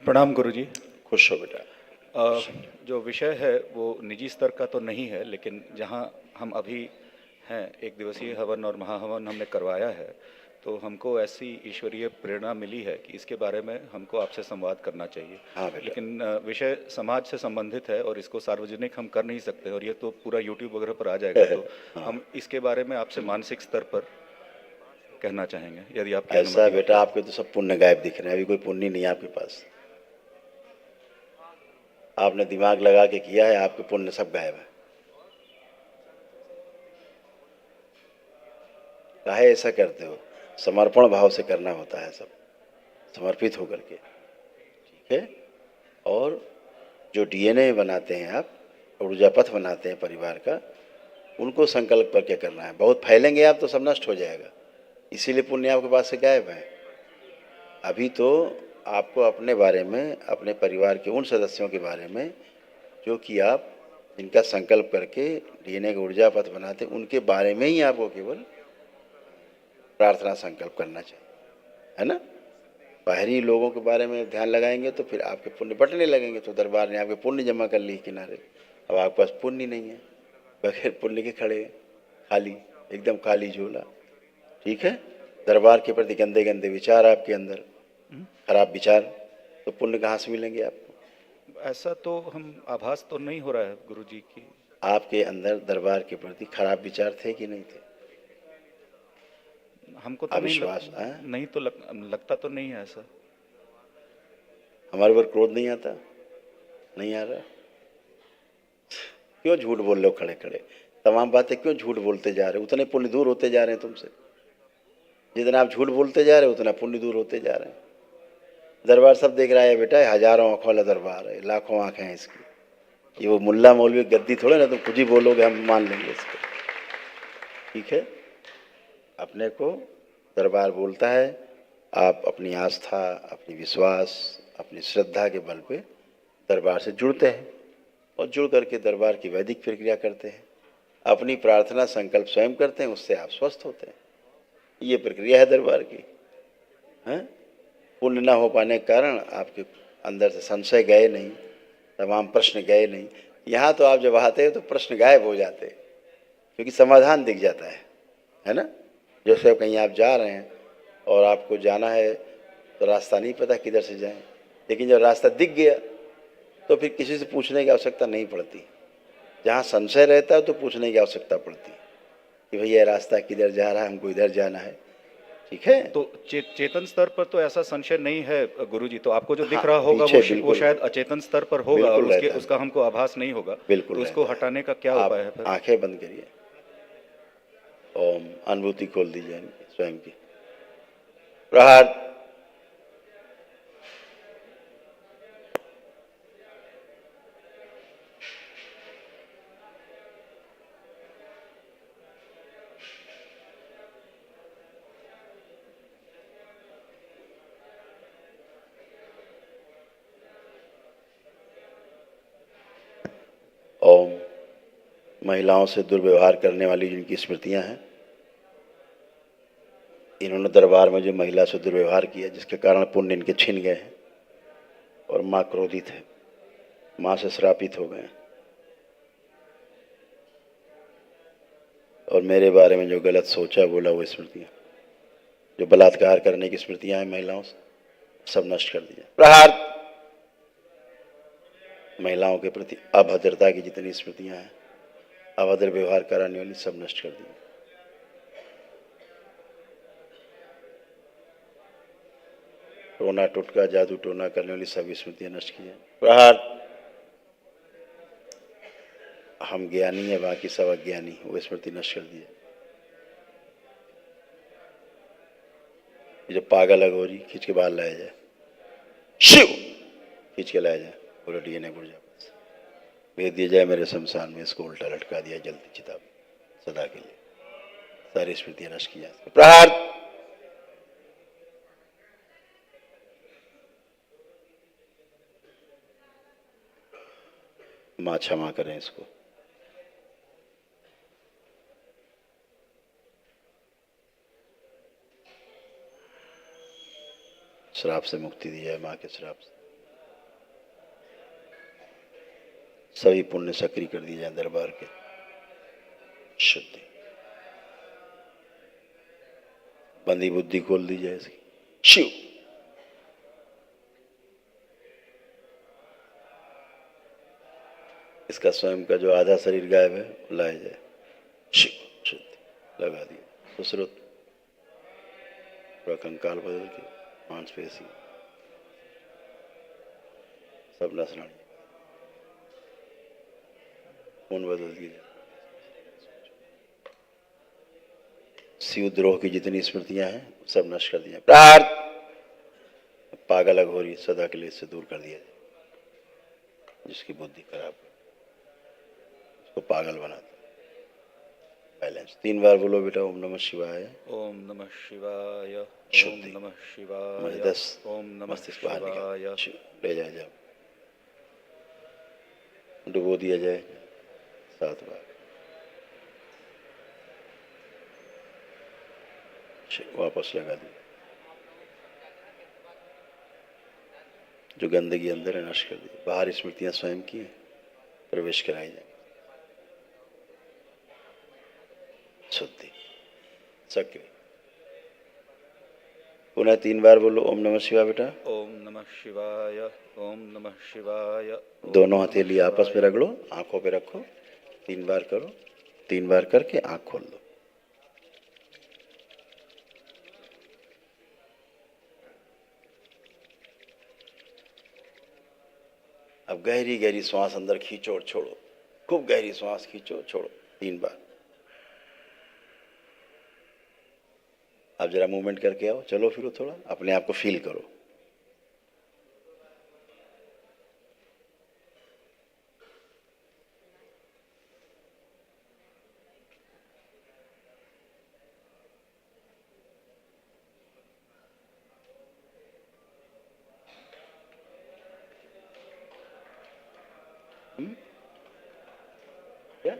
प्रणाम गुरुजी। खुश हो बेटा। जो विषय है वो निजी स्तर का तो नहीं है, लेकिन जहाँ हम अभी हैं, एक दिवसीय हवन और महाहवन हमने करवाया है, तो हमको ऐसी ईश्वरीय प्रेरणा मिली है कि इसके बारे में हमको आपसे संवाद करना चाहिए। हाँ बेटा। लेकिन विषय समाज से संबंधित है और इसको सार्वजनिक हम कर नहीं सकते, और ये तो पूरा यूट्यूब वगैरह पर आ जाएगा, तो हाँ। हम इसके बारे में आपसे मानसिक स्तर पर कहना चाहेंगे, यदि आपकी ऐसा अनुमति हो बेटा, तो। आपके तो सब पुण्य गायब दिख रहे हैं, अभी कोई पुण्य नहीं है आपके पास। आपने दिमाग लगा के किया है, आपके पुण्य सब गायब है। काहे ऐसा करते हो? समर्पण भाव से करना होता है सब, समर्पित होकर के, ठीक है। और जो डीएनए बनाते हैं आप, ऊर्जा पथ बनाते हैं परिवार का, उनको संकल्प करके करना है। बहुत फैलेंगे आप तो सब नष्ट हो जाएगा, इसीलिए पुण्य आपके पास से गायब है। अभी तो आपको अपने बारे में, अपने परिवार के उन सदस्यों के बारे में जो कि आप जिनका संकल्प करके डीएनए का ऊर्जा पथ बनाते, उनके बारे में ही आपको केवल प्रार्थना संकल्प करना चाहिए, है ना। बाहरी लोगों के बारे में ध्यान लगाएंगे तो फिर आपके पुण्य बटने लगेंगे, तो दरबार ने आपके पुण्य जमा कर ली किनारे। अब आपके पास पुण्य नहीं है, बगैर पुण्य के खड़े, खाली, एकदम खाली झोला, ठीक है। दरबार के प्रति गंदे गंदे विचार आपके अंदर, खराब विचार, तो पुण्य कहाँ से मिलेंगे आपको? ऐसा तो हम आभास तो नहीं हो रहा है गुरुजी की। आपके अंदर दरबार के प्रति खराब विचार थे कि नहीं थे? हमको तो अविश्वास नहीं तो लगता तो नहीं है ऐसा। हमारे ऊपर क्रोध नहीं आता? नहीं आ रहा? क्यों झूठ बोल रहे हो खड़े खड़े? तमाम बातें क्यों झूठ बोलते जा रहे हो? उतने पुण्य दूर होते जा रहे हैं तुमसे। जितना आप झूठ बोलते जा रहे हो उतना पुण्य दूर होते जा रहे हैं। दरबार सब देख रहा है बेटा, हजारों आंखों वाला दरबार है, लाखों आंखें हैं इसकी। ये वो मुल्ला मौलवी गद्दी थोड़े ना, तुम कुछ ही बोलोगे हम मान लेंगे इसको, ठीक है। अपने को दरबार बोलता है, आप अपनी आस्था, अपनी विश्वास, अपनी श्रद्धा के बल पे दरबार से जुड़ते हैं और जुड़ करके दरबार की वैदिक प्रक्रिया करते हैं, अपनी प्रार्थना संकल्प स्वयं करते हैं, उससे आप स्वस्थ होते हैं। ये प्रक्रिया है दरबार की, हैं। पुण्य न हो पाने के कारण आपके अंदर से संशय गए नहीं, तमाम प्रश्न गए नहीं। यहाँ तो आप जब आते हैं तो प्रश्न गायब हो जाते हैं, क्योंकि समाधान दिख जाता है ना। जैसे कहीं आप जा रहे हैं और आपको जाना है तो रास्ता नहीं पता किधर से जाएं, लेकिन जब रास्ता दिख गया तो फिर किसी से पूछने की आवश्यकता नहीं पड़ती। जहाँ संशय रहता है तो पूछने की आवश्यकता पड़ती कि भैया रास्ता किधर जा रहा है, हमको इधर जाना है, ठीक है। तो चेतन स्तर पर तो ऐसा संशय नहीं है गुरुजी, तो आपको जो दिख हाँ, रहा होगा पीछे वो बिल्कुल शायद अचेतन स्तर पर होगा, और बिल्कुल रहता है, उसका हमको आभास नहीं होगा। बिल्कुल तो उसको रहता है। हटाने का क्या आप उपाय है फिर? आंखें बंद करिए, ओम, अनुभूति खोल दीजिए स्वयं की। प्रहार। ओम, महिलाओं से दुर्व्यवहार करने वाली जिनकी स्मृतियां हैं, इन्होंने दरबार में जो महिला से दुर्व्यवहार किया जिसके कारण पुण्य इनके छिन गए हैं, और माँ क्रोधित है, माँ से श्रापित हो गए हैं, और मेरे बारे में जो गलत सोचा बोला वो स्मृतियां, जो बलात्कार करने की स्मृतियां हैं महिलाओं से, सब नष्ट कर दिया। प्रहार। महिलाओं के प्रति अभद्रता की जितनी स्मृतियां हैं, अभद्र व्यवहार कराने वाली, सब नष्ट कर दिया। टोना टोटका जादू टोना करने वाली सभी स्मृतियां नष्ट की जाए। प्रहार। हम ज्ञानी है, बाकी सब अज्ञानी, वो स्मृति नष्ट कर दिया। जो पागल अघोरी, खींच के बाहर लाया जाए, शिव खींच के लाया जाए, पूरा डीएनए गुड़ जाए, भेज दिया जाए मेरे शमशान में, इसको उल्टा लटका दिया जल्दी चिता सदा के लिए, सारी स्मृतियां नष्ट की जाए। प्रहार। मां क्षमा करें इसको। श्राप से मुक्ति दी जाए, मां के श्राप से। सभी पुण्य सक्रिय कर दिए जाए दरबार के। शुद्धि, बंदी बुद्धि खोल दी जाए इसकी। शिव, इसका स्वयं का जो आधा शरीर गायब है वो लाया जाए। शिव, शुद्धि लगा दिया। सुश्रुत, पूरा कंकाल बदल के मांसपेशी सब नसरानी खून बदल दिए। शिवद्रोह की जितनी स्मृतियां हैं सब नष्ट कर दिया। प्रार्थ, पागल अघोरी सदा के लिए इससे दूर कर दिया जाए। जिसकी बुद्धि खराब है उसको पागल बनाता। बैलेंस 3 बार बोलो बेटा। ओम नमः शिवाय। ओम नमः शिवाय। ओम शुद्धि, नमः शिवाय। मुझे 10 ओम नमः मस्तिष्क बाहर शिवाय। निकाल ले जाए। जाओ, डुबो दिया जाए 7 बार। वापस लगा दिया। जो गंदगी अंदर है नष्ट कर दी। बाहर स्मृतियां स्वयं की हैं, प्रवेश कराई जाए। शुद्धि, सक्रिय। पुनः 3 बार बोलो ओम नमः शिवाय बेटा। ओम नमः शिवाय। ओम नमः शिवाय। दोनों हथेली आपस में रगड़ो, आंखों पे रखो। 3 बार करो। 3 बार करके आंख खोल दो। अब गहरी गहरी श्वास अंदर खींचो और छोड़ो। खूब गहरी श्वास खींचो, छोड़ो 3 बार। अब जरा मूवमेंट करके आओ, चलो फिरो थोड़ा, अपने आप को फील करो। क्या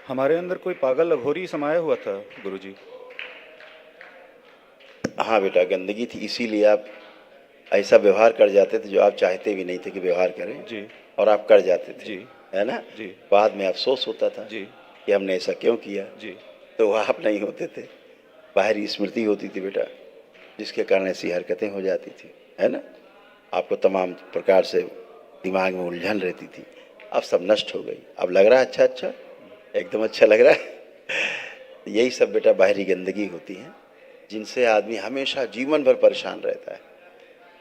हमारे अंदर कोई पागल अघोरी समाया हुआ था गुरुजी। हाँ बेटा, गंदगी थी, इसीलिए आप ऐसा व्यवहार कर जाते थे जो आप चाहते भी नहीं थे कि व्यवहार करें। जी और आप कर जाते थे। जी है ना। जी बाद में अफसोस होता था जी कि हमने ऐसा क्यों किया। जी तो वह आप नहीं होते थे, बाहरी स्मृति होती थी बेटा, जिसके कारण ऐसी हरकतें हो जाती थी। है ना। आपको तमाम प्रकार से दिमाग में उलझन रहती थी। अब सब नष्ट हो गई। अब लग रहा है अच्छा, अच्छा एकदम अच्छा लग रहा है। यही सब बेटा बाहरी गंदगी होती है, जिनसे आदमी हमेशा जीवन भर परेशान रहता है।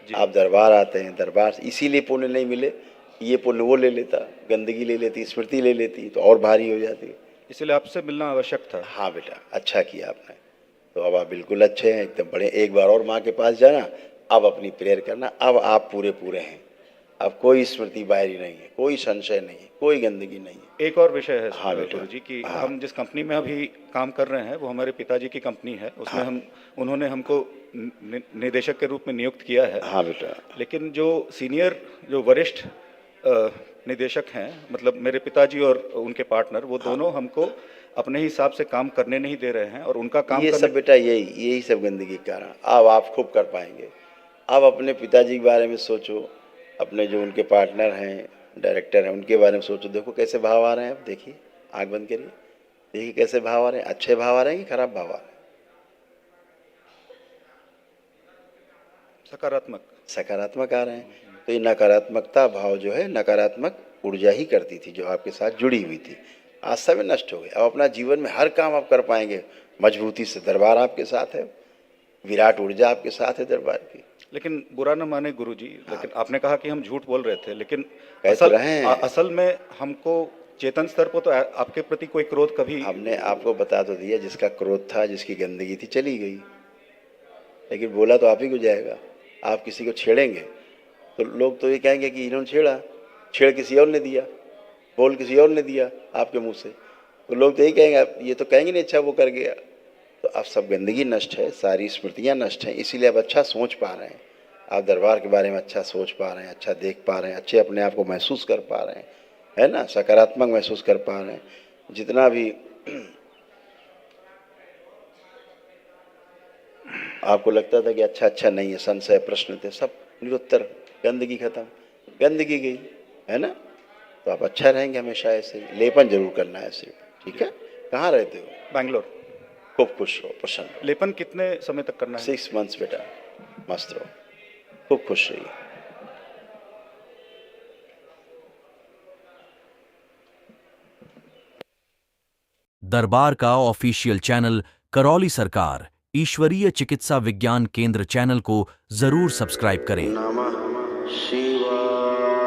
जी आप दरबार आते हैं, दरबार इसीलिए पुण्य नहीं मिले, ये पुण्य वो ले लेता, गंदगी ले लेती, स्मृति ले लेती तो और भारी हो जाती। इसलिए आपसे मिलना आवश्यक था। हाँ बेटा, अच्छा किया आपने। तो अब आप बिल्कुल अच्छे हैं, एकदम बड़े। एक बार और माँ के पास जाना, अब अपनी प्रेयर करना। अब आप पूरे पूरे हैं। अब कोई स्मृति बाहरी नहीं है, कोई संशय नहीं है, कोई गंदगी नहीं है। एक और विषय है हाँ बेटा। गुरु जी कि हाँ। हम जिस कंपनी में अभी काम कर रहे हैं वो हमारे पिताजी की कंपनी है, उसमें हाँ। उन्होंने हमको निदेशक के रूप में नियुक्त किया है। हाँ बेटा। लेकिन जो सीनियर जो वरिष्ठ निदेशक हैं, मतलब मेरे पिताजी और उनके पार्टनर, वो दोनों हमको अपने हिसाब से काम करने नहीं दे रहे हैं और उनका काम ये सब बेटा यही सब गंदगी के कारण। अब आप खूब कर पाएंगे। अब अपने पिताजी के बारे में सोचो, अपने जो उनके पार्टनर हैं, डायरेक्टर हैं, उनके बारे में सोचो। देखो कैसे भाव आ रहे हैं। अब देखिए, आँख बंद करिए, देखिए कैसे भाव आ रहे हैं। अच्छे भाव आ रहे हैं कि खराब भाव आ रहे हैं? सकारात्मक आ रहे हैं। तो ये नकारात्मकता भाव जो है, नकारात्मक ऊर्जा ही करती थी जो आपके साथ जुड़ी हुई थी, आज सब नष्ट हो गए। अब अपना जीवन में हर काम आप कर पाएंगे मजबूती से। दरबार आपके साथ है, विराट ऊर्जा आपके साथ है दरबार की। लेकिन बुरा न माने गुरुजी, लेकिन आपने कहा कि हम झूठ बोल रहे थे, लेकिन असल में हमको चेतन स्तर पर तो आपके प्रति कोई क्रोध कभी। हमने आपको बता तो दिया, जिसका क्रोध था, जिसकी गंदगी थी, चली गई। लेकिन बोला तो आप ही को जाएगा। आप किसी को छेड़ेंगे तो लोग तो ये कहेंगे कि इन्होंने छेड़ किसी और ने दिया, बोल किसी और ने दिया आपके मुंह से, तो लोग तो यही कहेंगे, ये तो कहेंगे नहीं अच्छा वो कर गया। तो अब सब गंदगी नष्ट है, सारी स्मृतियाँ नष्ट हैं, इसीलिए आप अच्छा सोच पा रहे हैं। आप दरबार के बारे में अच्छा सोच पा रहे हैं, अच्छा देख पा रहे हैं, अच्छे अपने आप को महसूस कर पा रहे हैं, है ना, सकारात्मक महसूस कर पा रहे हैं। जितना भी आपको लगता था कि अच्छा नहीं है, संशय प्रश्न थे, सब निरुत्तर, गंदगी खत्म, गंदगी गई, है ना। तो आप अच्छा रहेंगे हमेशा ऐसे ही। लेपन जरूर करना है ऐसे, ठीक है। कहाँ रहते हो? बैंगलोर। खूब खुश रहो, प्रसन्न रहो। लेपन कितने समय तक करना है? 6 months बेटा, मस्त रहो, खूब खुश रहिए। दरबार का ऑफिशियल चैनल करौली सरकार ईश्वरीय चिकित्सा विज्ञान केंद्र चैनल को जरूर सब्सक्राइब करें। नमः शिवाय।